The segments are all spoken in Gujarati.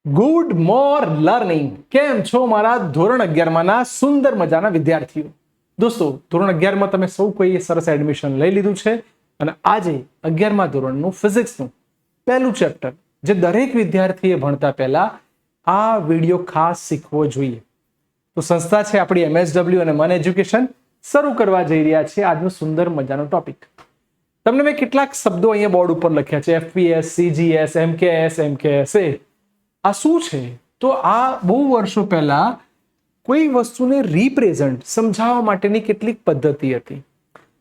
ગુડ મોર લર્નિંગ. કેમ છો મારા ધોરણ 11 સુંદર મજાના વિદ્યાર્થીઓ? દોસ્તો, ધોરણ 11માં તમે સૌ કોઈએ સરસ એડમિશન લઈ લીધું છે અને આજે 11મા ધોરણનું ફિઝિક્સનું પહેલું ચેપ્ટર જે દરેક વિદ્યાર્થીએ ભણતા પહેલા આ વિડીયો ખાસ શીખવો જોઈએ. તો સંસ્થા છે આપણી MSW અને મન એજ્યુકેશન શરૂ કરવા જઈ રહ્યા છે આજનો સુંદર મજાનો ટોપિક. તમને મેં કેટલાક શબ્દો અહીંયા બોર્ડ ઉપર લખ્યા છે, FPS, CGS, MKS, MKSA. આ શું છે? તો આ બહુ વર્ષો પહેલા કોઈ વસ્તુને રિપ્રેઝન્ટ સમજાવવા માટેની કેટલીક પદ્ધતિ હતી.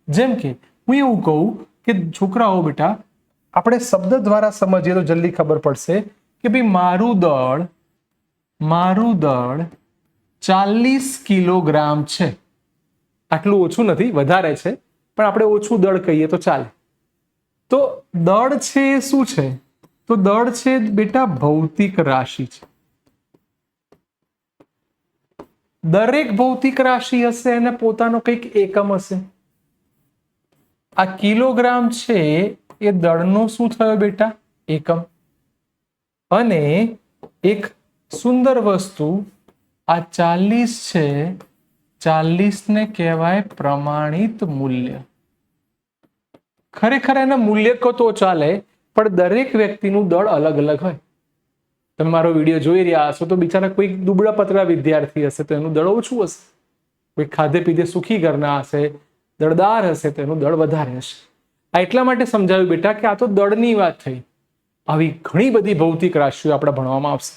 જેમ કે હું એવું કહું કે છોકરાઓ બેટા, આપણે શબ્દ દ્વારા સમજીએ તો જલ્દી ખબર પડશે કે ભાઈ મારું દળ 40 કિલોગ્રામ છે. આટલું ઓછું નથી, વધારે છે, પણ આપણે ઓછું દળ કહીએ તો ચાલે. તો દળ છે એ શું છે? તો દળ છે બેટા ભૌતિક રાશિ છે. દરેક ભૌતિક રાશિ હશે એને પોતાનો કંઈક એકમ હશે. આ કિલોગ્રામ છે એ દળનો શું થયો બેટા? એકમ. અને એક સુંદર વસ્તુ આ 40 છે, 40 ને કહેવાય પ્રમાણિત મૂલ્ય. ખરેખર એના મૂલ્ય કહો તો ચાલે, પણ દરેક વ્યક્તિનું દળ અલગ અલગ હોય. તમે મારો વિડીયો જોઈ રહ્યા હશો તો બિચારા કોઈ દુબળા પતળા વિદ્યાર્થી હશે તો એનું દળ ઓછું હશે. કોઈ ખાધે પીધે સુખી ઘરના હશે, દળદાર હશે તો એનું દળ વધારે હશે. આ એટલા માટે સમજાવ્યું બેટા કે આ તો દળની વાત થઈ. આવી ઘણી બધી ભૌતિક રાશિઓ આપણે ભણવામાં આવશે.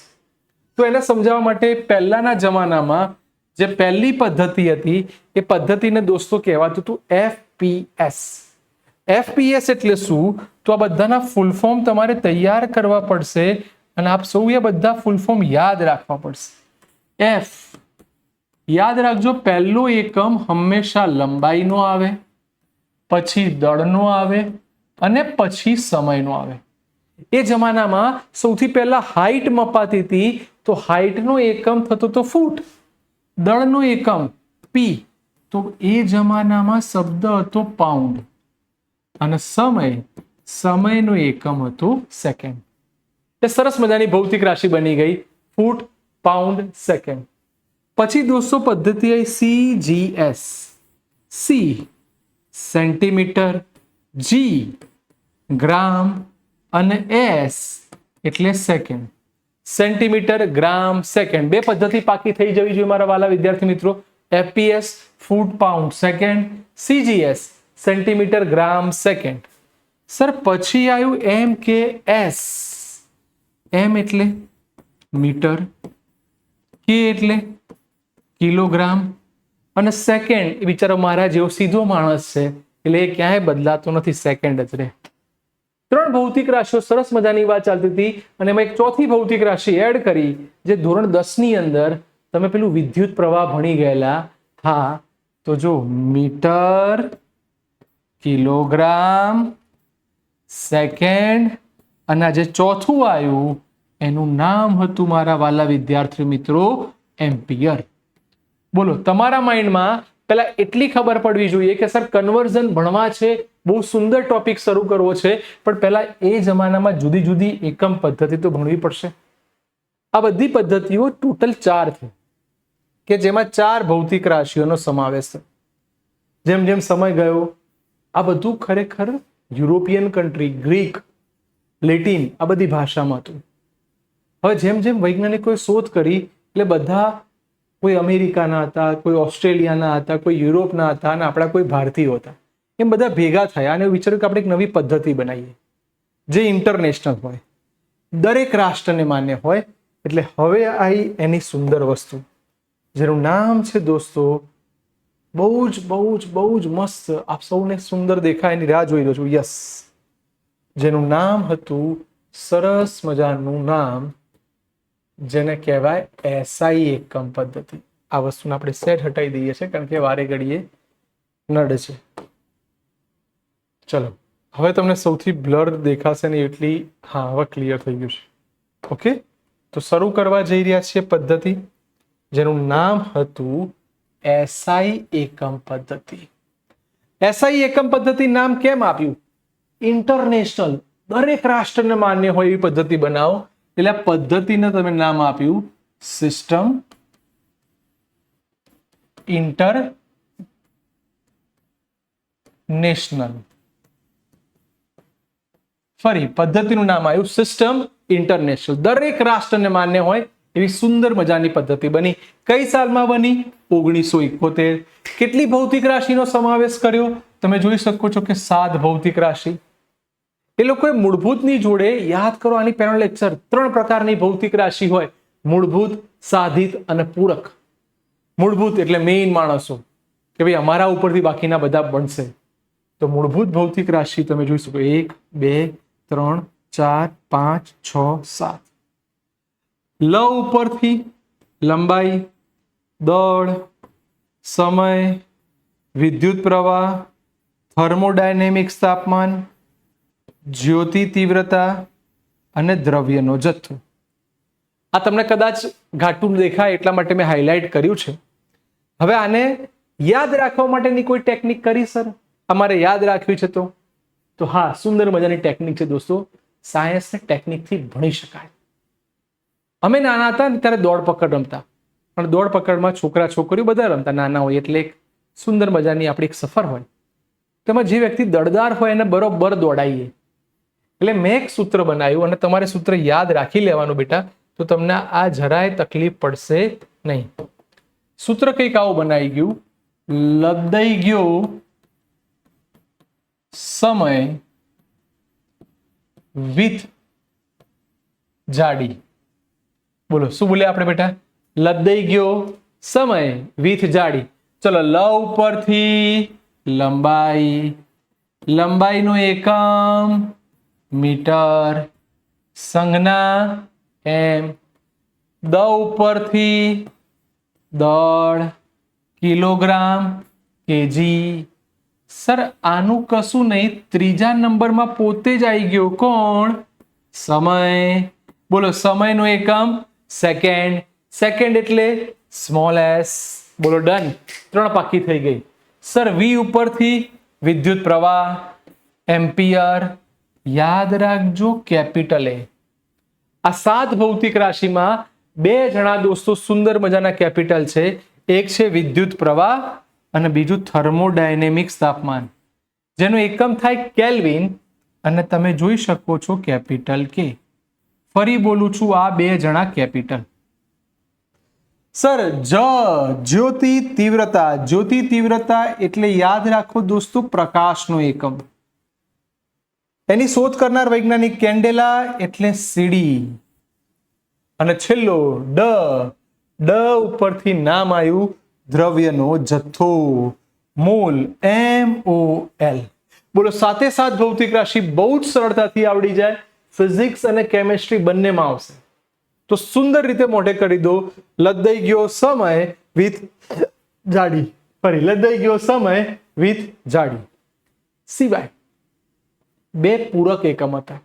તો એને સમજાવવા માટે પહેલાના જમાનામાં જે પહેલી પદ્ધતિ હતી એ પદ્ધતિને દોસ્તો કહેવાતું હતું FPS. FPS એટલે શું? તો આ બધાના ફૂલ ફોર્મ તમારે તૈયાર કરવા પડશે અને આપ સૌએ બધા ફૂલ ફોર્મ યાદ રાખવા પડશે. F યાદ રાખજો, પહેલો એકમ હંમેશા લંબાઈનો આવે, પછી દળનો આવે અને પછી સમયનો આવે. એ જમાનામાં સૌથી પહેલા હાઈટ મપાતી હતી તો હાઈટનો એકમ થતો તો ફૂટ, દળનો એકમ P, તો એ જમાનામાં શબ્દ હતો પાઉન્ડ અને સમયનો એકમ હતો સેકન્ડ. એ સરસ મજાની ભૌતિક રાશિ બની ગઈ, ફૂટ, પાઉન્ડ, સેકન્ડ. પછી દોસ્તો પદ્ધતિ આવી CGS. C સેન્ટીમીટર, G ગ્રામ અને S એટલે સેકન્ડ. સેન્ટીમીટર, ગ્રામ, સેકન્ડ, બે પદ્ધતિ પાકી થઈ જવી જોઈએ મારા વાલા વિદ્યાર્થી મિત્રો. FPS ફૂટ, પાઉન્ડ, સેકન્ડ. CGS સેન્ટીમીટર, ગ્રામ, સેકન્ડ. સર પછી આવ્યું MKS. M એટલે મીટર, K એટલે કિલોગ્રામ અને સેકન્ડ એ બિચારો મારા જેવો સીધો માણસ છે એટલે એ ક્યાંય બદલાતો નથી, સેકન્ડ જ રહે. 3 ભૌતિક રાશિઓ સરસ મજાની વાત ચાલતી હતી અને એમાં એક ચોથી ભૌતિક રાશિ એડ કરી જે ધોરણ 10 ની અંદર તમે પેલું વિદ્યુત પ્રવાહ ભણી ગયેલા. હા, તો જો મીટર, કિલોગ્રામ, સેકન્ડ અને આ જે ચોથું આવ્યું એનું નામ હતું મારા વાલા વિદ્યાર્થી મિત્રો એમ્પિયર. બોલો, તમારા માઇન્ડમાં પેલા એટલી ખબર પડવી જોઈએ કે સર કન્વર્ઝન ભણવા છે, બહુ સુંદર ટોપિક શરૂ કરવો છે, પણ પહેલા એ જમાનામાં જુદી જુદી એકમ પદ્ધતિ તો ભણવી પડશે. આ બધી પદ્ધતિઓ ટોટલ 4 છે કે જેમાં 4 ભૌતિક રાશિઓનો સમાવેશ છે. જેમ જેમ સમય ગયો આ બધું ખરેખર યુરોપિયન કન્ટ્રી, ગ્રીક, લેટિન આ બધી ભાષામાં હતું. હવે જેમ જેમ વૈજ્ઞાનિકોએ શોધ કરી એટલે બધા કોઈ અમેરિકાના હતા, કોઈ ઓસ્ટ્રેલિયાના હતા, કોઈ યુરોપના હતા અને આપણા કોઈ ભારતીયો હતા. એમ બધા ભેગા થયા અને વિચાર્યું કે આપણે એક નવી પદ્ધતિ બનાવીએ જે ઇન્ટરનેશનલ હોય, દરેક રાષ્ટ્રને માન્ય હોય. એટલે હવે આવી એની સુંદર વસ્તુ જેનું નામ છે દોસ્તો, બહુ જ મસ્ત, આપ સૌને સુંદર દેખાય એની રાહ જોઈ લો છું. યસ, જેનું નામ હતું સરસ મજાનું નામ જેને કહેવાય SI એકમ પદ્ધતિ. આ વસ્તુને આપણે સેટ હટાવી દઈએ છીએ કારણ કે વારે ઘડીએ નડે છે. ચલો, હવે તમને સૌથી બ્લર દેખાશે ને એટલી, હા હવે ક્લિયર થઈ ગયું છે. ઓકે, તો શરૂ કરવા જઈ રહ્યા છીએ પદ્ધતિ જેનું નામ હતું SI એકમ પદ્ધતિ. SI એકમ પદ્ધતિ નામ કેમ આપ્યું? ઇન્ટરનેશનલ, દરેક રાષ્ટ્રને માન્ય હોય એવી પદ્ધતિ બનાવો એટલે આ પદ્ધતિને તમે નામ આપ્યું સિસ્ટમ ઇન્ટરનેશનલ. ફરી પદ્ધતિનું નામ આવ્યું સિસ્ટમ ઇન્ટરનેશનલ. દરેક રાષ્ટ્રને માન્ય હોય એવી સુંદર મજાની પદ્ધતિ બની. કઈ સાલમાં બની? 1971. કેટલી ભૌતિક રાશિનો સમાવેશ કર્યો? તમે જોઈ શકો છો કે 7 ભૌતિક રાશિ. એ લોકોએ મૂળભૂતની જોડે યાદ કરો, આની પહેલાનો લેક્ચર, 3 પ્રકારની ભૌતિક રાશિ હોય: મૂળભૂત, સાધિત અને પૂરક. મૂળભૂત એટલે મેઇન માણસો, કે ભાઈ અમારા ઉપરથી બાકીના બધા બનશે. તો મૂળભૂત ભૌતિક રાશિ તમે જોઈ શકો 1 2 3 4 5 6 7. લ ઉપરથી લંબાઈ, દળ, સમય, વિદ્યુત પ્રવાહ, થર્મોડાયનેમિક્સ તાપમાન, જ્યોતિ તીવ્રતા અને દ્રવ્યનો જથ્થો. આ તમને કદાચ ઘાટું દેખાય એટલા માટે મેં હાઇલાઇટ કર્યું છે. હવે આને યાદ રાખવા માટેની કોઈ ટેકનિક કરી સર? અમારે યાદ રાખવી છે તો હા, સુંદર મજાની ટેકનિક છે દોસ્તો. સાયન્સને ટેકનિકથી ભણી શકાય. અમે નાના હતા ને ત્યારે દોડ પકડ રમતા, પણ દોડ પકડમાં છોકરા છોકરીઓ બધા રમતા, નાના હોય એટલે એક સુંદર મજાની આપણી એક સફર હોય. તેમાં જે વ્યક્તિ દળદાર હોય એને બરોબર દોડાઈએ. એટલે મેં એક સૂત્ર બનાવ્યું અને તમારે સૂત્ર યાદ રાખી લેવાનું બેટા, તો તમને આ જરાય તકલીફ પડશે નહીં. સૂત્ર કંઈક આવું બનાવી ગયું: લદાઈ ગયો સમય વિથ જાડી. બોલો શું બોલ્યા આપણે બેટા? લદાઈ ગયો સમય વિથ જાડી. ચલો, લ ઉપરથી લંબાઈ, લંબાઈનો એકમ મીટર, સંજ્ઞા એમ. દ ઉપરથી દળ, કિલોગ્રામ, કેજી. સર આનું કશું નહીં, ત્રીજા નંબરમાં પોતે જ આવી ગયો. કોણ? સમય. બોલો સમયનો એકમ સેકન્ડ. સેકન્ડ એટલે સ્મોલ એસ. બોલો ડન, 3 પાકી થઈ ગઈ. સર વી ઉપરથી વિદ્યુત પ્રવાહ, એમ્પિયર. યાદ રાખજો કેપિટલ એ. આ 7 ભૌતિક રાશિમાં 2 જણા દોસ્તો સુંદર મજાના કેપિટલ છે. એક છે વિદ્યુત પ્રવાહ અને બીજું થર્મોડાયનેમિક્સ તાપમાન, જેનો એકમ થાય કેલ્વિન અને તમે જોઈ શકો છો કેપિટલ કે. ફરી બોલું છું, આ 2 જણા કેપિટલ. સર જ્યોતિ તીવ્રતા. જ્યોતિ તીવ્રતા એટલે યાદ રાખો દોસ્તો પ્રકાશનો એકમ. એની શોધ કરનાર વૈજ્ઞાનિક કેન્ડેલા એટલે સીડી. અને છેલ્લો ડ ઉપરથી નામ આવ્યું દ્રવ્યનો જથ્થો, મોલ, MOL. બોલો 7 ભૌતિક રાશિ બહુ જ સરળતાથી આવડી જાય. ફિઝિક્સ અને કેમેસ્ટ્રી બંનેમાં આવશે તો સુંદર રીતે મોઢે કરી દો. લદાઈ ગયો સમય વિથ જાડી. ફરી લદાઈ ગયો સમય વિથ જાડી. સિવાય 2 પૂરક એકમ હતા.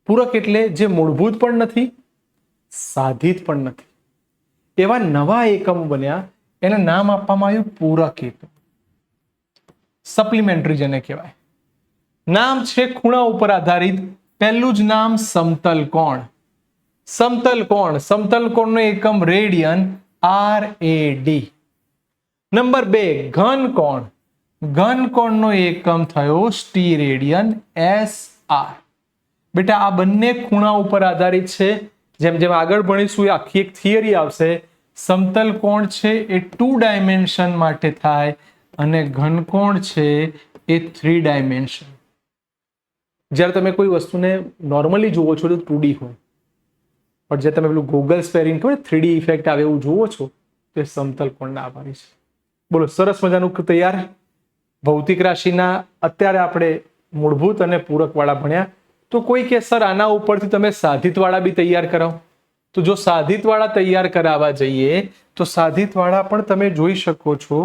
પૂરક એટલે જે મૂળભૂત પણ નથી, સાધિત પણ નથી, એવા નવા એકમો બન્યા. એને નામ આપવામાં આવ્યું પૂરક એકમ, સપ્લિમેન્ટરી જેને કહેવાય. નામ છે ખૂણા ઉપર આધારિત. પહેલું જ નામ સમતલ કોણ. સમતલ કોણ, સમતલ કોણનો એકમ રેડિયન, RAD. નંબર 2 ઘન કોણ. ઘન કોણનો એકમ થયો સ્ટીરેડિયન, SR. બેટા આ બંને ખૂણા ઉપર આધારિત છે. જેમ જેમ આગળ ભણીશું એ આખી એક થિયરી આવશે. સમતલ કોણ છે એ 2 ડાયમેન્શન માટે થાય અને ઘન કોણ છે એ 3 ડાયમેન્શન. જ્યારે તમે કોઈ વસ્તુને નોર્મલી જુઓ છો તો 2D હોય, પણ જે તમે પેલું ગોગલ્સ પહેરીને ખબર 3D ઇફેક્ટ આવે એવું જુઓ છો તો એ સમતલ કોણના આભારી છે. બોલો સરસ મજાનું તૈયાર. ભૌતિક રાશિના અત્યારે આપણે મૂળભૂત અને પૂરક વાળા ભણ્યા. તો કોઈ કે સર આના ઉપરથી તમે સાધિત વાળા બી તૈયાર કરાવો. તો જો સાધિત વાળા તૈયાર કરાવવા જઈએ તો સાધિત વાળા પણ તમે જોઈ શકો છો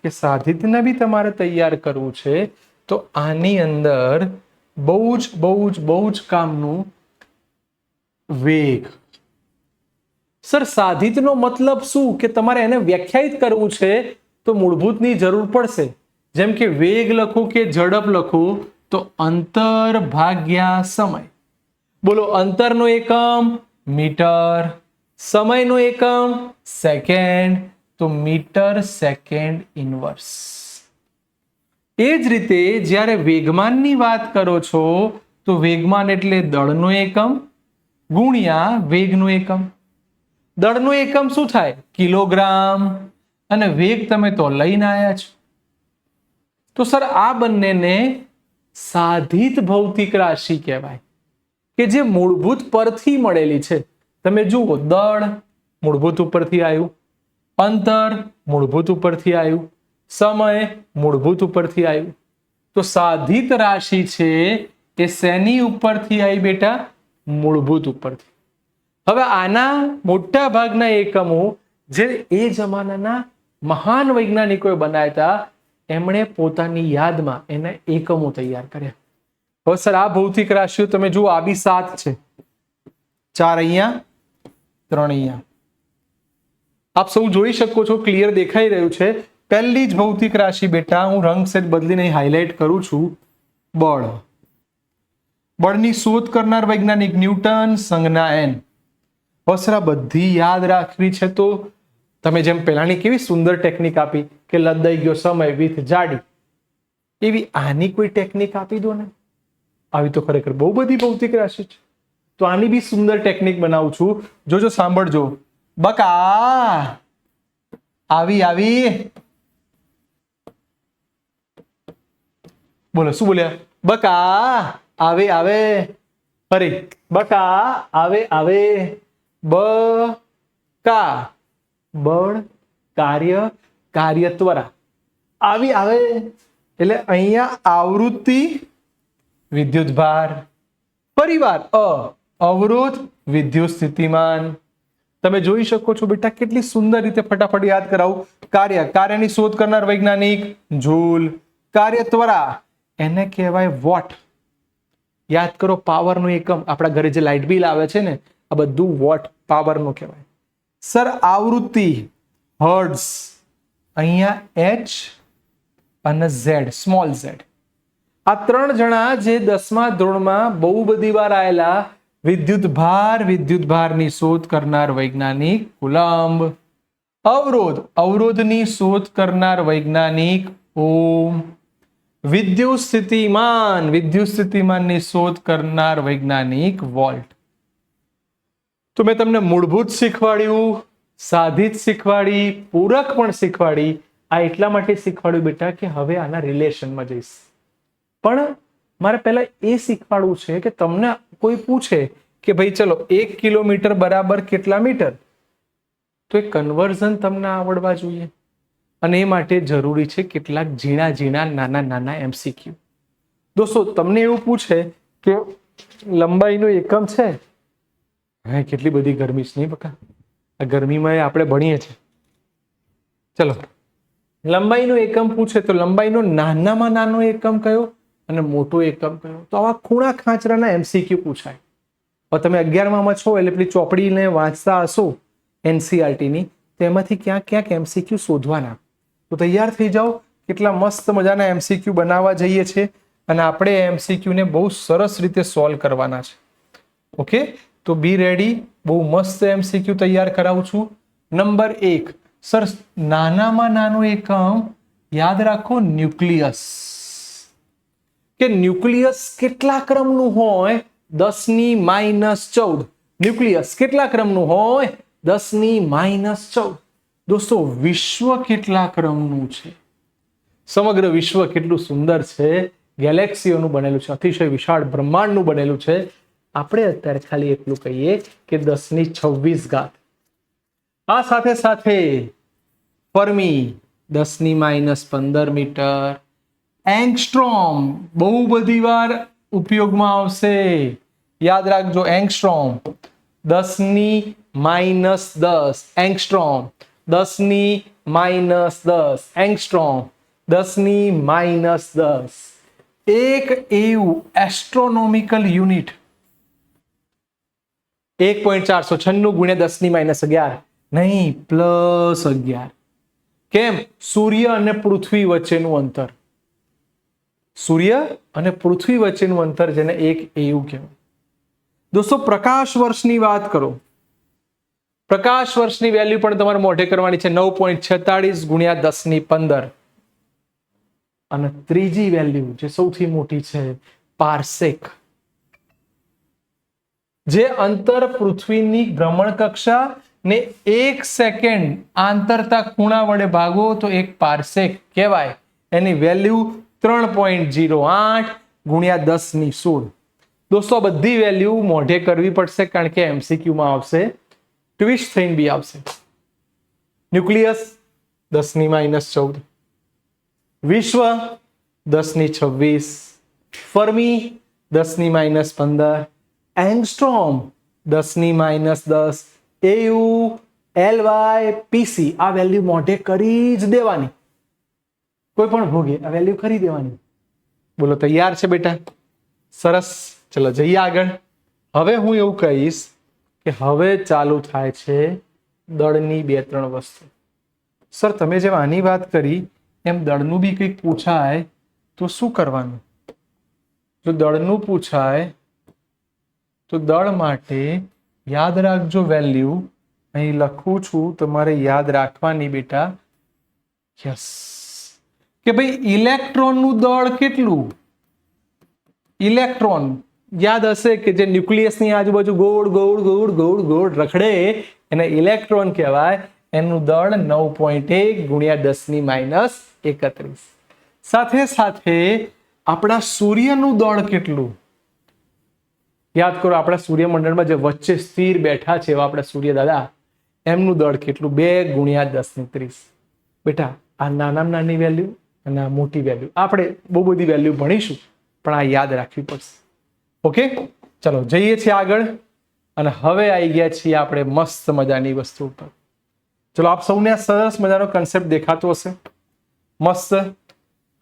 કે સાધિતને બી તમારે તૈયાર કરવું છે. તો આની અંદર બહુ જ કામનું વેગ. સર સાધિતનો મતલબ શું? કે તમારે એને વ્યાખ્યાયિત કરવું છે તો મૂળભૂતની જરૂર પડશે. જેમ કે વેગ લખું કે ઝડપ લખું તો અંતર ભાગ્યા સમય. બોલો અંતરનો એકમ મીટર. સમયનો એકમ સેકન્ડ, તો મીટર સેકન્ડ ઇનવર્સ. એ જ રીતે જ્યારે વેગમાનની વાત કરો છો તો વેગમાન એટલે દળનો એકમ ગુણ્યા વેગનો એકમ. દળનો એકમ શું થાય? કિલોગ્રામ. અને વેગ તમે તો લઈને આવ્યા છો. તો સર આ બંનેને સાધિત ભૌતિક રાશિ કહેવાય કે જે મૂળભૂત પરથી મળેલી છે. તમે જુઓ, દળ મૂળભૂત ઉપરથી આવ્યું, અંતર મૂળભૂત ઉપરથી આવ્યું, સમય મૂળભૂત ઉપરથી આવ્યું. તો સાધિત રાશિ છે એ શેની ઉપરથી આવી બેટા? મૂળભૂત ઉપરથી. હવે આના મોટા ભાગના એકમો જે એ જમાનાના મહાન વૈજ્ઞાનિકોએ બનાવ્યા હતા, એમણે પોતાની યાદમાં એના એકમો તૈયાર કર્યા. હવે સર આ ભૌતિક રાશિઓ તમે જુઓ, આ બી 7 છે, 4 અહીંયા, 3 અહીંયા. આપ સૌ જોઈ શકો છો, ક્લિયર દેખાઈ રહ્યું છે. પહેલી જ ભૌતિક રાશિ બેટા, હું રંગ સેટ બદલીને હાઇલાઇટ કરું છું, બળ. બળની શોધ કરનાર વૈજ્ઞાનિક ન્યૂટન, સંજ્ઞા n. બસરા બધી યાદ રાખવી છે તો તમે જેમ પહેલાની કેવી સુંદર ટેકનિક આપી કે લદાઈ ગયો સમય વિથ જાડી, એવી આની કોઈ ટેકનિક આપી દો ને. આવી તો ખરેખર બહુ બધી ભૌતિક રાશિ છે. તો આની બી સુંદર ટેકનિક બનાવું છું. જોજો, સાંભળજો. બકા આવી આવી, બોલો શું બોલ્યા? બકા આવે આવે, ફરી બકા આવે આવે. બકા બળ, કાર્ય, કાર્ય ત્વરા, આવી આવે. એટલે અહીંયા આવૃત્તિ, વિદ્યુત ભાર. પરિવાર અવરોધ, વિદ્યુત સ્થિતિમાન. તમે જોઈ શકો છો બેટા, કેટલી સુંદર રીતે ફટાફટ યાદ કરાવું. કાર્ય, કાર્યની શોધ કરનાર વૈજ્ઞાનિક જૂલ. કાર્ય ત્વરા એને કહેવાય વોટ. યાદ કરો, પાવરનો એકમ. આપણા ઘરે જે લાઇટ બિલ આવે છે ને, આ બધું વોટ પાવરનું કહેવાય. સર આવૃત્તિ હર્ટ્ઝ. અહીંયા એચ અને ઝેડ, સ્મોલ ઝેડ. આ 3 જણા જે 10મા ધોરણમાં બહુ બધી વાર આવેલા. વિદ્યુત ભાર, વિદ્યુત ભારની શોધ કરનાર વૈજ્ઞાનિક કુલંબ. અવરોધ, અવરોધની શોધ કરનાર વૈજ્ઞાનિક ઓમ. વિદ્યુત સ્થિતિમાન, વિદ્યુત સ્થિતિમાનની શોધ કરનાર વૈજ્ઞાનિક વોલ્ટ. તો મેં તમને મૂળભૂત શીખવાડ્યું, સાધિત શીખવાડી, પૂરક પણ શીખવાડી. આ એટલા માટે શીખવાડ્યું બેટા કે હવે આના રિલેશનમાં જઈશ. પણ મારે પહેલા એ શીખવાડવું છે કે તમને કોઈ પૂછે કે ભાઈ ચલો 1 કિલોમીટર બરાબર કેટલા મીટર, તો એ કન્વર્ઝન તમને આવડવા જોઈએ. અને એ માટે જરૂરી છે કેટલાક ઝીણા ઝીણા નાના નાના MCQ. દોસ્તો, તમને એવું પૂછે કે લંબાઈનો એકમ છે, હા કેટલી બધી ગરમી છે નહીં બકા, આ ગરમીમાં આપણે ભણીએ છીએ. ચલો, લંબાઈનો એકમ પૂછે તો લંબાઈનો નાનામાં નાનો એકમ કયો અને મોટો એકમ કયો? તો આવા ખૂણા ખાંચરાના MCQ પૂછાય. હવે તમે 11માં છો એટલે પેલી ચોપડીને વાંચતા હશો NCERT ની, તેમાંથી ક્યાંક ક્યાંક MCQ શોધવાના. તો તૈયાર થઈ જાઓ, કેટલા મસ્ત મજાના MCQ બનાવવા જઈએ છીએ અને આપણે MCQ ને બહુ સરસ રીતે સોલ્વ કરવાના છે. ઓકે, તો બી રેડી. બહુ મસ્ત MCQ તૈયાર કરાવું છું. નંબર 1, સર નાનામાં નાનો એકમ યાદ રાખો, ન્યુક્લિયસ. કે ન્યુક્લિયસ કેટલા ક્રમનું હોય? 10⁻14. ન્યુક્લિયસ કેટલા ક્રમનું હોય? 10⁻14. દોસ્તો, વિશ્વ કેટલા ક્રમનું છે? સમગ્ર વિશ્વ કેટલું સુંદર છે, ગેલેક્સીઓનું બનેલું છે, અતિશય વિશાળ બ્રહ્માંડનું બનેલું છે. આપણે અત્યારે ખાલી એટલું કહીએ કે 10⁻26. આ સાથે સાથે ફર્મી 10⁻15 મીટર. એંગસ્ટ્રોમ બહુ બધી વાર ઉપયોગમાં આવશે, યાદ રાખજો. એંગસ્ટ્રોમ 10⁻10. એંગસ્ટ્રોમ 10⁻10. એંગસ્ટ્રોમ 10⁻10. એક એવું એસ્ટ્રોનોમિકલ યુનિટ 1.496 ગુણ્યા 10⁻11, નહીં +11. કેમ? સૂર્ય અને પૃથ્વી વચ્ચેનું અંતર. સૂર્ય અને પૃથ્વી વચ્ચેનું અંતર જેને એક એવું કહેવાય. દોસ્તો પ્રકાશ વર્ષની વાત કરો, પ્રકાશ વર્ષની વેલ્યુ પણ તમારે મોઢે કરવાની છે 9.46 ગુણ્યા 10^15. અને ત્રીજી વેલ્યુ જે સૌથી મોટી છે પાર્સેક, જે અંતર પૃથ્વીની ભ્રમણ કક્ષા ને 1 સેકન્ડ આંતરતા ખૂણા વડે ભાગો તો 1 પાર્સેક કહેવાય. એની વેલ્યુ 3.08 ગુણ્યા 10^16. દોસ્તો આ બધી વેલ્યુ મોઢે કરવી પડશે કારણ કે MCQ માં આવશે, ટ્વિસ્ટ થઈને બી આવશે. ન્યુક્લિયસ 10^-14, વિશ્વ 10^26, fermi 10^-15, angstrom 10^-10, AU, LY, PC આ વેલ્યુ મોઢે કરી જ દેવાની, કોઈ પણ ભોગે આ વેલ્યુ કરી દેવાની. બોલો તૈયાર છે બેટા? સરસ, ચલો જઈએ આગળ. હવે હું એવું કહીશ કે હવે ચાલુ થાય છે દળની 2-3 વસ્તુ. સર તમે જેમ આની વાત કરી એમ દળનું બી કંઈક પૂછાય તો શું કરવાનું? જો દળનું પૂછાય તો દળ માટે યાદ રાખજો વેલ્યુ અહીં લખું છું, તમારે યાદ રાખવાની બેટા. યસ, કે ભાઈ ઇલેક્ટ્રોનનું દળ કેટલું? ઇલેક્ટ્રોન યાદ હશે કે જે ન્યુક્લિયસની આજુબાજુ ગોળ ગોળ ગોળ ગોળ ગોળ રખડે એને ઇલેક્ટ્રોન કહેવાય. એનું દળ 9.1 ગુણ્યા 10^-31. સાથે સાથે આપણા સૂર્યનું દળ કેટલું? યાદ કરો, આપણા સૂર્યમંડળમાં જે વચ્ચે સ્થિર બેઠા છે એવા આપણા સૂર્ય દાદા, એમનું દળ કેટલું? 2 ગુણ્યા 10^30. બેટા આ નાનામાં નાની વેલ્યુ અને આ મોટી વેલ્યુ, આપણે બહુ બધી વેલ્યુ ભણીશું પણ આ યાદ રાખવી પડશે. ઓકે, ચલો જઈએ છીએ આગળ. અને હવે આવી ગયા છીએ આપણે મસ્ત મજાની વસ્તુ ઉપર. ચલો આપ સૌને આ સરસ મજાનો કન્સેપ્ટ દેખાતો હશે. મસ્ત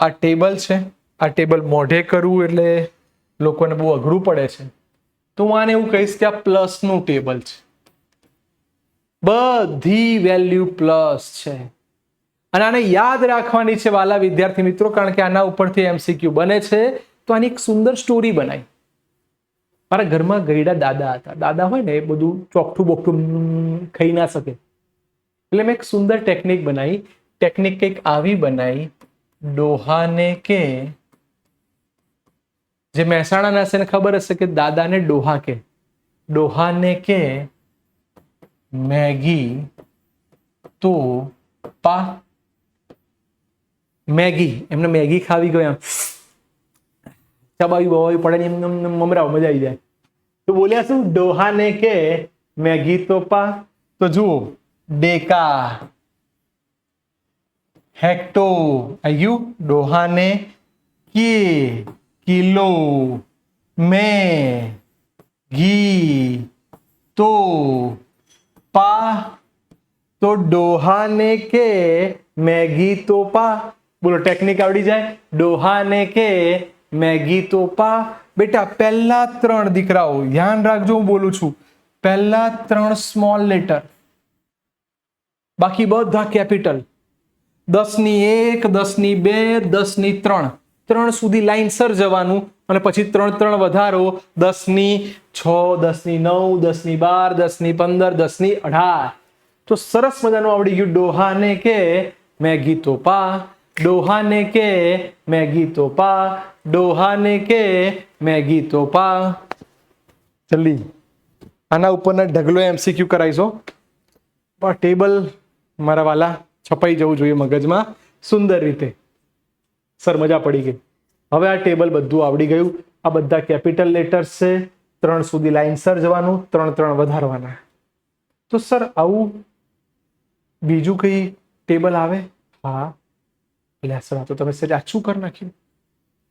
આ ટેબલ છે. આ ટેબલ મોઢે કરવું એટલે લોકોને બહુ અઘરું પડે છે, તો હું આને એવું કહીશ કે આ પ્લસનું ટેબલ છે. બધી વેલ્યુ પ્લસ છે અને આને યાદ રાખવાની છે વાલા વિદ્યાર્થી મિત્રો, કારણ કે આના ઉપરથી MCQ બને છે. તો આની એક સુંદર સ્ટોરી બનાવી. મારા ઘરમાં ગયડા દાદા હતા. દાદા હોય ને એ બધું ચોકઠું બોકઠું ખાઈ ના શકે, એટલે મેં એક સુંદર ટેકનિક બનાવી. ટેકનિક કંઈક આવી બનાવી, ડોહાને કે, જે મહેસાણા હશે ને ખબર હશે કે દાદાને ડોહા કે, ડોહાને કે મેગી તો પા. મેગી, એમને મેગી ખાવી ગયો એમ ચબાવી બવાવી પડે ને એમ મમરાવ મજા આવી જાય. તો બોલ્યા શું? ડોહાને કે મેગી તો પા. તો જુઓ, ડેકા, હેક્ટો આવ્યું, ડોહાને કે કિલો, મેગી તો પા. તો ડોહાને કે મેગી તો પા. બોલો ટેકનિક આવડી જાય? ડોહાને કે મેગી તો પા. બેટા પહેલા 3 દીકરાઓ ધ્યાન રાખજો, હું બોલું છું, પહેલા 3 સ્મોલ લેટર, બાકી બધા કેપિટલ. 10^1, 10^2, 10^3, 3 સુધી લાઈનસર જવાનું અને પછી 3 વધારો, 10^6, 10^9, 10^12, 10^15, 10^18. તો સરસ મજાનું આવડી ગયું. ડોહાને કે મેગી તો પા, ડોહાને કે મેગી તો પા, ડોહાને કે મેગી તો પા. જલ્દી આના ઉપરના ઢગલો MCQ કરાઈશો. પણ ટેબલ મારા વાલા છપાઈ જવું જોઈએ મગજમાં સુંદર રીતે. સર મજા પડી ગઈ. હવે આ ટેબલ બધું આવડી ગયું. આ બધા કેપિટલ લેટર્સ છે. 3 સુધી લાઈનસર જવાનું, 3 વધારવાના. તો સર આવું બીજું કઈ ટેબલ આવે? હા, એટલે સર તો તમે સર આછું કરી નાખ્યું.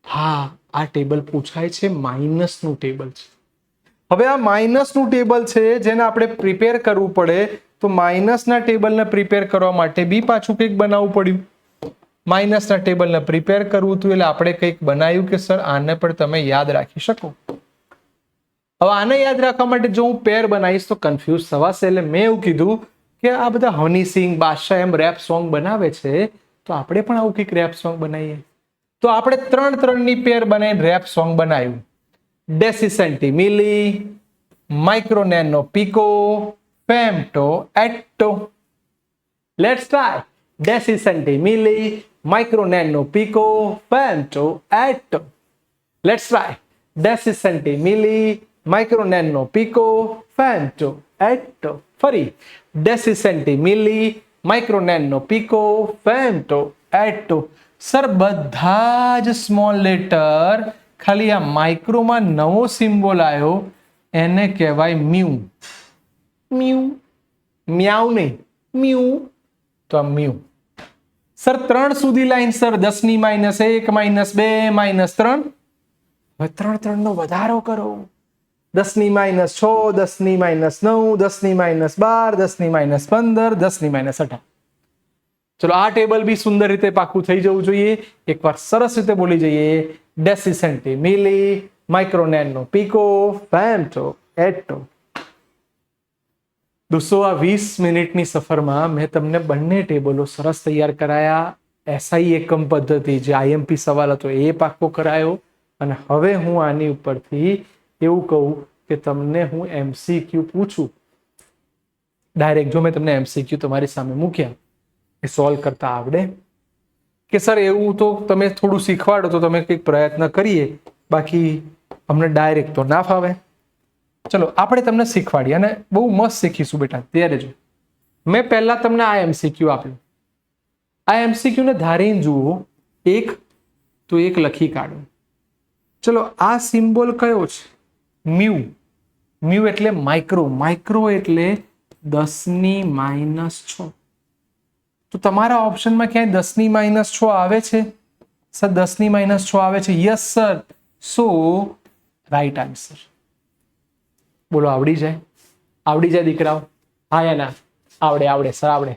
હા, આ ટેબલ પૂછાય છે માઇનસનું ટેબલ છે. હવે આ માઇનસનું ટેબલ છે જેને આપણે પ્રિપેર કરવું પડે. તો માઇનસના ટેબલને પ્રિપેર કરવા માટે બી પાછું કંઈક બનાવવું પડ્યું. માઇનસના ટેબલને પ્રિપેર કરવું હતું એટલે આપણે કંઈક બનાવ્યું કે સર આને પણ તમે યાદ રાખી શકો. હવે આને યાદ રાખવા માટે જો હું પેર બનાવીશ તો કન્ફ્યુઝ થવાશે. એટલે મેં એવું કીધું કે આ બધા હની સિંગ, બાદશાહ એમ રેપ સોંગ બનાવે છે, તો આપણે પણ આવું કંઈક રેપ સોંગ બનાવીએ. તો આપણે 3 ની પેર બનાવીને રેપ સોંગ બનાવ્યું. Deci centi milli, micro nano pico femto atto. Let's try. Deci centi milli micro nano pico femto atto. Let's try. Deci centi milli micro nano pico femto atto. ફરી deci centi milli micro nano pico femto atto. Sir બધા જ સ્મોલ લેટર, ખાલી આ માઇક્રોમાં નવો સિમ્બોલ આવ્યો એને કહેવાય મ્યુ. મ્યુ મ્યાઉ નહીં, મ્યુ. તો આ મ્યુ. સર 3 સુધી લાઈન સર 10 ની -1 -2 -3. હવે 3 નો વધારો કરો. 10 ની -6 10 ની -9 10 ની -12 10 ની -15 10 ની -18. ચલો આ ટેબલ બી સુંદર રીતે પાકું થઈ જવું જોઈએ. એકવાર સરસ રીતે બોલી જઈએ. ડેસિસેન્ટી milli micro nano pico femto એટો. દોસ્તો આ 20 મિનિટની સફરમાં મેં તમને બંને ટેબલો સરસ તૈયાર કરાયા. એસઆઈ એકમ પદ્ધતિ જે આઈએમપી સવાલ હતો એ પાકો કરાયો. અને હવે હું આની ઉપરથી એવું કહું કે તમને હું એમસીક્યુ પૂછું ડાયરેક્ટ. જો મેં તમને એમસીક્યુ તમારી સામે મૂક્યા એ સોલ્વ કરતા આવડે કે સર? એવું તો તમે થોડું શીખવાડો તો તમે કંઈક પ્રયત્ન કરીએ, બાકી અમને ડાયરેક્ટ તો ના ફાવે. ચલો આપણે તમને શીખવાડીએ અને બહુ મસ્ત શીખીશું બેટા. ત્યારે જો મેં પહેલા તમને આ એમસીક્યુ આપ્યું. આ એમસીક્યુ ને ધારીને જુઓ. એક તો એક લખી કાઢો. ચલો આ સિમ્બોલ કયો છે? મ્યુ. મ્યુ એટલે માઇક્રો. માઇક્રો એટલે 10 ની -6. તો તમારા ઓપ્શનમાં ક્યાંય 10 ની -6 આવે છે? સર 10 ની -6 આવે છે. Yes sir. સો રાઈટ આન્સર. બોલો આવડી જાય? આવડી જાય દીકરાઓ? હા યા ના? આવડે સર આવડે.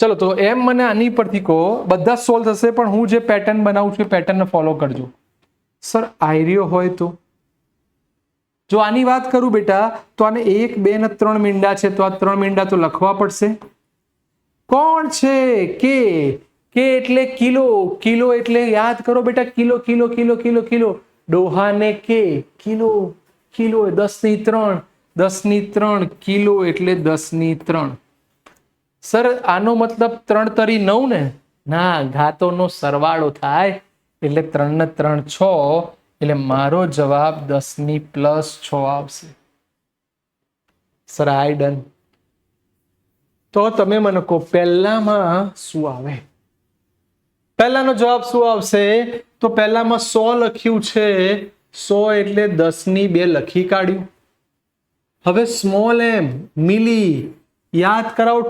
ચલો તો એમ મને આની પરથી કહો. બધા સોલ્વ થશે પણ હું જે પેટર્ન બનાવું છું એ પેટર્નને ફોલો કરજો. સર આઈરિયો હોય તો જો આની વાત કરું બેટા તો આને 1 2 ને 3 મીંડા છે તો આ 3 મીંડા તો લખવા પડશે. કોણ છે? કે એટલે કિલો. કિલો એટલે યાદ કરો બેટા, kilo kilo kilo kilo kilo. ડોહાને કે કિલો. કિલો 10 ની 3 10 ની 3 કિલો એટલે 10 ની 3. સર આનો મતલબ 3 તરી 9 ને? ના, ઘાતોનો સરવાળો થાય એટલે 3 ને 3 6. એટલે મારો જવાબ 10 ની +6 આવશે. Sir I done. તો તમે મને કહો પહેલામાં શું આવે? પહેલાનો જવાબ શું આવશે? તો પહેલામાં 100 લખ્યું છે. 100 એટલે 10 ની 2 લખી કાઢ્યું. હવે સ્મોલ એમ મિલી યાદ કરાવો.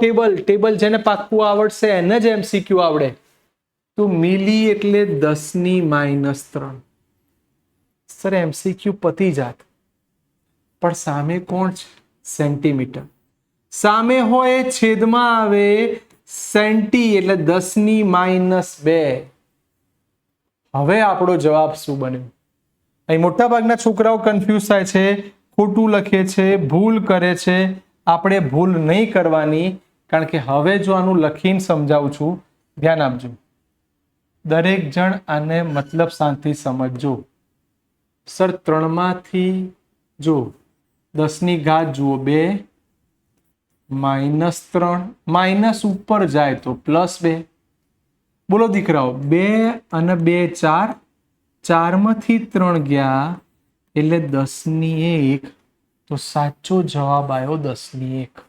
ટેબલ જેને પાક્કું આવડશે એને જ એમસીક્યુ આવડે. તો મિલી એટલે 10 ની -3. સર એમસીક્યુ પતી જાત. પણ સામે કોણ છે? સેન્ટીમીટર. સામે હોય છેદમાં આવે સેન્ટી એટલે 10 ની -2. હવે આપણો જવાબ શું બન્યો? અહીં મોટા ભાગના છોકરાઓ કન્ફ્યુઝ થાય છે, ખોટું લખે છે, ભૂલ કરે છે. આપણે ભૂલ નહીં કરવાની, કારણ કે હવે જો આનું લખીને સમજાવું છું, ધ્યાન આપજો. દરેક જણ આને મતલબ શાંતિ સમજજો. સર 3 માંથી જો 10 ની ઘાત જુઓ 2 -3 માઇનસ ઉપર જાય તો +2. બોલો દીકરાઓ 2 અને 2 4. 4 માંથી 3 ગયા એટલે 10 ની 1. તો સાચો જવાબ આવ્યો 10 ની 1.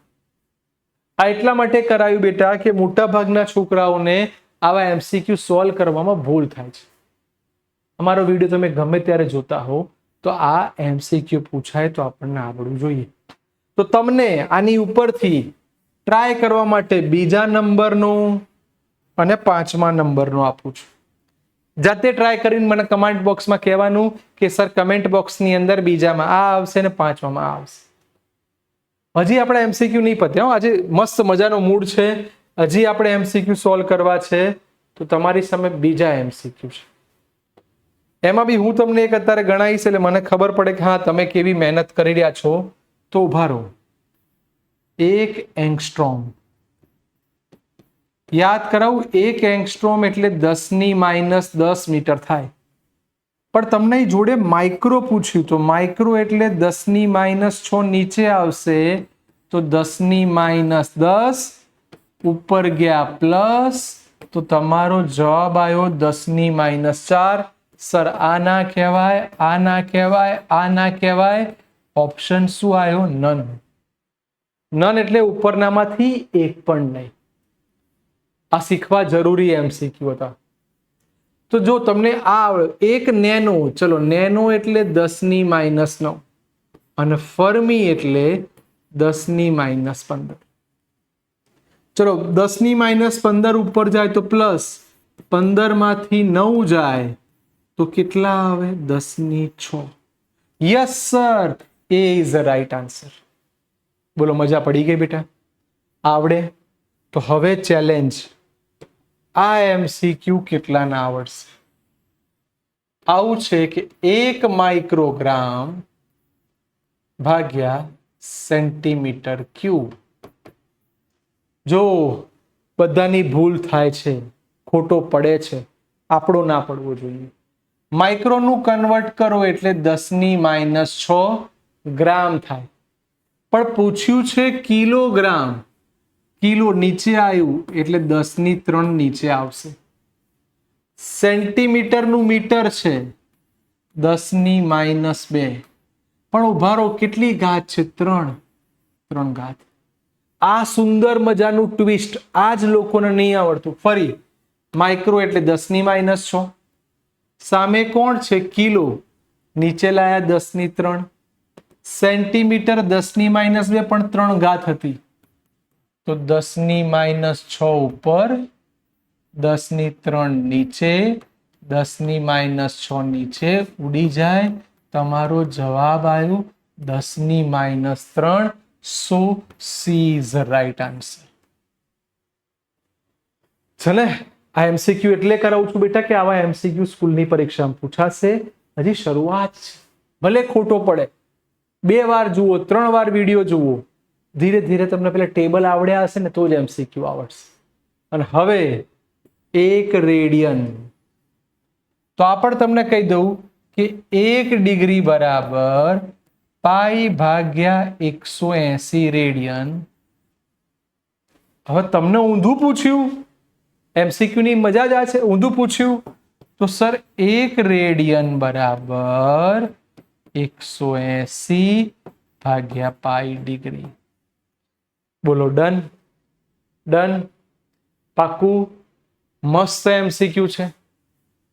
આ એટલા માટે કરાયું બેટા કે મોટા ભાગના છોકરાઓને આવા એમસીક્યુ સોલ્વ કરવામાં ભૂલ થાય છે. અમારો વિડીયો તમે ગમે ત્યારે જોતા હો તો આ એમસીક્યુ પૂછાય તો આપણને આવડવું જોઈએ. તો તમને આની ઉપરથી ટ્રાય કરવા માટે બીજા નંબરનું અને 5મા નંબરનું આપું છું. જાતે ટ્રાય કરીને મને કમેન્ટ બોક્સમાં કહેવાનું કે સર કમેન્ટ બોક્સની અંદર બીજામાં આ આવશે ને 5માં આ આવશે. હજી આપણે એમસીક્યુ નહીં પત્યા. આજે મસ્ત મજાનો મૂડ છે. હજી આપણે એમસીક્યુ સોલ્વ કરવા છે. તો તમારી સામે બીજા એમસીક્યુ છે. એમાં બી હું તમને એક અત્યારે ગણાવીશ એટલે મને ખબર પડે કે હા તમે કેવી મહેનત કરી રહ્યા છો. તો ઉભા રહો. 1 એંગસ્ટ્રોમ યાદ કરાવું. 1 એંગસ્ટ્રોમ એટલે 10 ની -10 મીટર થાય. પણ તમને જોડે માઇક્રો પૂછ્યું તો માઇક્રો એટલે 10⁻6 નીચે આવશે તો 10⁻10 ઉપર ગયા પ્લસ તો તમારો જવાબ આવ્યો 10⁻4. સર આ ના કહેવાય, આ ના કહેવાય, આ ના કહેવાય. ઓપ્શન શું આવ્યો? નન. નન એટલે ઉપરનામાંથી એક પણ નહીં. આ શીખવા જરૂરી MCQ હતા. તો જો તમને આ આવડે એક નેનો, ચલો નેનો એટલે 10⁻9 અને ફર્મી એટલે 10⁻15. ચલો 10⁻15 ઉપર જાય તો પ્લસ, 15 માંથી 9 જાય તો કેટલા આવે? 10�6. Yes sir, A is the right answer. બોલો, મજા પડી ગઈ બેટા? આવડે? તો હવે ચેલેન્જ, આ MCQ કેટલાના આવડશે? આવું છે કે 1 માઇક્રોગ્રામ ભાગ્યા સેન્ટીમીટર ક્યુબ. જો બધાની ભૂલ થાય છે, ખોટો પડે છે, આપણો ના પડવો જોઈએ. માઇક્રોનું કન્વર્ટ કરો એટલે 10⁻6 ગ્રામ થાય. પણ પૂછ્યું છે કિલોગ્રામ. કિલો નીચે આવ્યું એટલે 10⁻3 નીચે આવશે. સેન્ટીમીટરનું મીટર છે 10⁻2. પણ ઉભા રહો, કેટલી ઘાત છે? 3 ઘાત. આ સુંદર મજાનું ટ્વિસ્ટ આ જ લોકોને નહીં આવડતું. ફરી, માઇક્રો એટલે 10⁻6, સામે કોણ છે? કિલો, નીચે લાયા 10⁻3. સેન્ટીમીટર 10⁻2 પણ 3 ઘાત હતી તો 10⁻6 ઉપર, 10⁻3 નીચે, 10⁻6 નીચે ઉડી જાય. તમારો જવાબ આવ્યો 10⁻3. So C is the right answer. ચલે, આ MCQ એટલે કરાવું છું બેટા કે આવા MCQ સ્કૂલની પરીક્ષામાં પૂછાશે. હજી શરૂઆત છે, ભલે ખોટો પડે. 2 વાર જુઓ, 3 વાર વિડીયો જુઓ, ધીરે ધીરે તમને પેલા ટેબલ આવડ્યા હશે ને તો જ MCQ આવડશે. અને હવે 1 રેડિયન, તો આ પણ તમને કહી દઉં કે 1 ડિગ્રી બરાબર π/180 રેડિયન. હવે તમને ઊંધું પૂછ્યું, MCQ ની મજા જ આ છે. ઊંધું પૂછ્યું તો સર 1 રેડિયન બરાબર 180/π ડિગ્રી. બોલો, ડન? ડન? પાકું? મસ્ત MCQ છે.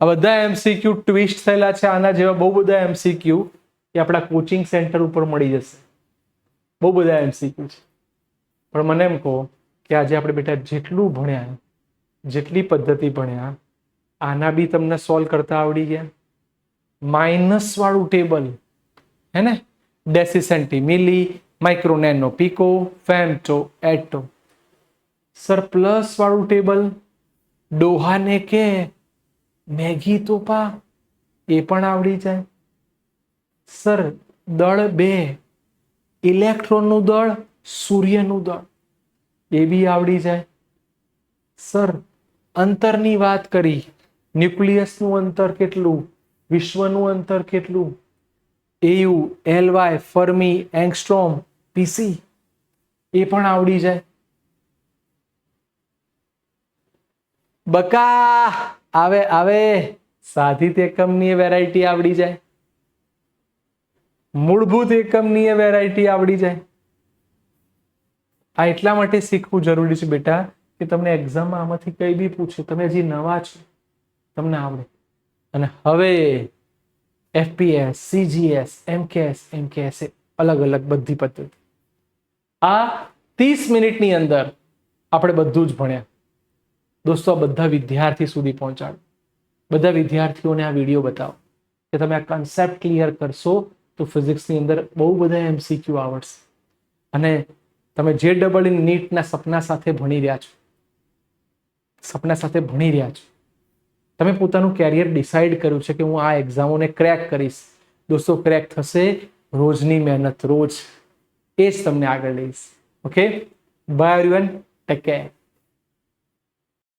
આ બધા MCQ ટ્વિસ્ટ થયેલા છે. આના જેવા બહુ બધા MCQ એ આપણા કોચિંગ સેન્ટર ઉપર મળી જશે. બહુ બધા MCQ છે. પણ મને એમ કહો કે આજે આપણે બેટા જેટલું ભણ્યા, જેટલી પદ્ધતિ ભણ્યા, આના બી તમને સોલ્વ કરતા આવડી ગયા? માઇનસ વાળું ટેબલ, હે ને? Deci, centi, milli, micro, nano, pico, femto, atto. Sir plus વાળું ટેબલ, ડોહાને કે મેગી તોપા, એ પણ આવડી જાય. સર દળ 2, ઇલેક્ટ્રોનનું દળ, સૂર્યનું દળ, એ બી આવડી જાય. સર અંતરની વાત કરી, ન્યુક્લિયસનું અંતર કેટલું, વિશ્વનું અંતર કેટલું, AU, LY, fermi, angstrom, PC, એ પણ આવડી જાય. બકા આવે આવે, સાધિત એકમની વેરાયટી આવડી જાય, મૂળભૂત એકમની વેરાયટી આવડી જાય. આ એટલા માટે શીખવું જરૂરી છે બેટા કે તમને એક્ઝામમાં આમાંથી કઈ બી પૂછે, તમે હજી નવા છો, તમને આવડે. અને હવે FPS, CGS, MKS અલગ અલગ બધી પદ્ધતિ. આ 30 મિનિટની અંદર આપણે બધું જ ભણ્યા. દોસ્તો, આ બધા વિદ્યાર્થી સુધી પહોંચાડો. બધા વિદ્યાર્થીઓને આ વિડીયો બતાવો કે તમે આ કન્સેપ્ટ ક્લિયર કરશો તો ફિઝિક્સની અંદર બહુ બધા MCQ આવડશે. અને તમે JEE નીટના સપના સાથે ભણી રહ્યા છો, તમે પોતાનું કેરિયર ડિસાઈડ કર્યું છે કે હું આ એક્ઝામોને ક્રેક કરીશ. દોસ્તો, ક્રેક થશે. રોજની મહેનત, રોજ, એ જ તમને આગળ લઈશ. Okay, by everyone, take care.